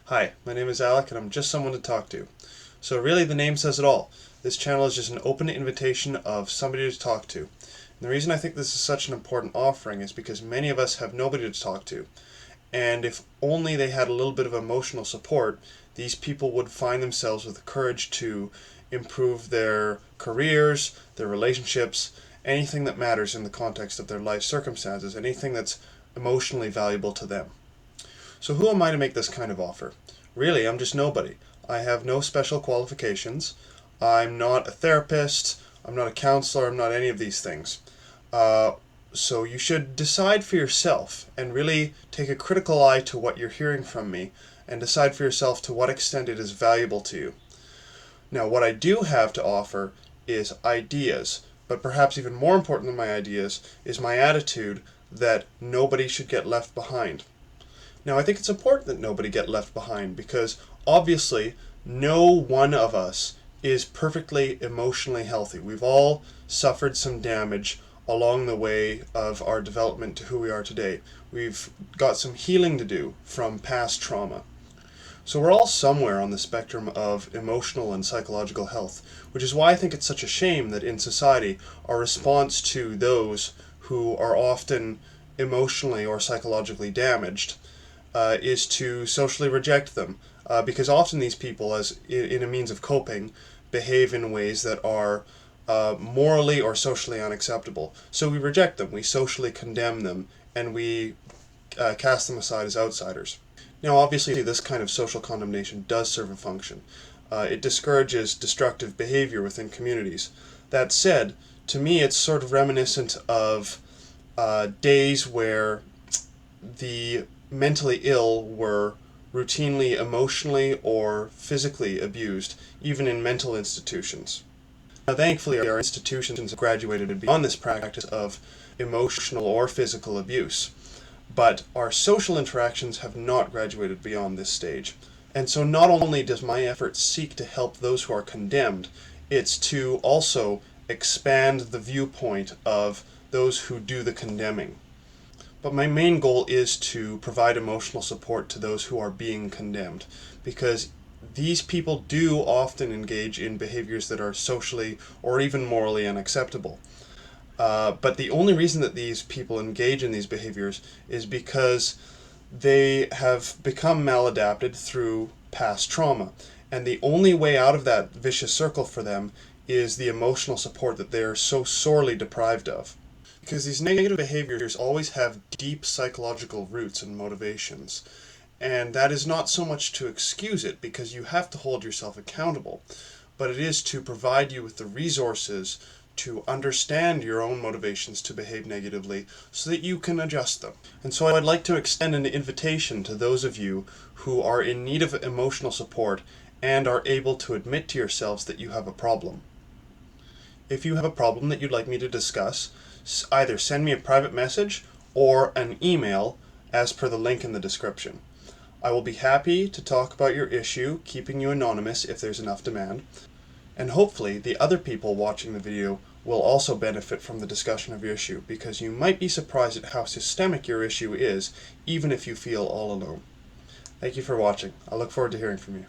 Hi, my name is Alec and I'm just someone to talk to. So really the name says it all. This channel is just an open invitation of somebody to talk to. And the reason I think this is such an important offering is because many of us have nobody to talk to. And if only they had a little bit of emotional support, these people would find themselves with the courage to improve their careers, their relationships, anything that matters in the context of their life circumstances, anything that's emotionally valuable to them. So who am I to make this kind of offer? Really, I'm just nobody. I have no special qualifications. I'm not a therapist. I'm not a counselor. I'm not any of these things. So you should decide for yourself and really take a critical eye to what you're hearing from me and decide for yourself to what extent it is valuable to you. Now, what I do have to offer is ideas, but perhaps even more important than my ideas is my attitude that nobody should get left behind. Now, I think it's important that nobody get left behind because obviously no one of us is perfectly emotionally healthy. We've all suffered some damage along the way of our development to who we are today. We've got some healing to do from past trauma. So we're all somewhere on the spectrum of emotional and psychological health, which is why I think it's such a shame that in society our response to those who are often emotionally or psychologically damaged is to socially reject them, because often these people, as in a means of coping, behave in ways that are morally or socially unacceptable. So we reject them, we socially condemn them, and we cast them aside as outsiders. Now, obviously, this kind of social condemnation does serve a function. It discourages destructive behavior within communities. That said, to me, it's sort of reminiscent of days where the mentally ill were routinely emotionally or physically abused, even in mental institutions. Now, thankfully, our institutions have graduated beyond this practice of emotional or physical abuse, but our social interactions have not graduated beyond this stage. And so not only does my effort seek to help those who are condemned, it's to also expand the viewpoint of those who do the condemning. But my main goal is to provide emotional support to those who are being condemned, because these people do often engage in behaviors that are socially or even morally unacceptable. But the only reason that these people engage in these behaviors is because they have become maladapted through past trauma. And the only way out of that vicious circle for them is the emotional support that they are so sorely deprived of. Because these negative behaviors always have deep psychological roots and motivations. And that is not so much to excuse it, because you have to hold yourself accountable, but it is to provide you with the resources to understand your own motivations to behave negatively so that you can adjust them. And so I'd like to extend an invitation to those of you who are in need of emotional support and are able to admit to yourselves that you have a problem. If you have a problem that you'd like me to discuss, either send me a private message or an email as per the link in the description. I will be happy to talk about your issue, keeping you anonymous if there's enough demand, and hopefully the other people watching the video will also benefit from the discussion of your issue, because you might be surprised at how systemic your issue is, even if you feel all alone. Thank you for watching. I look forward to hearing from you.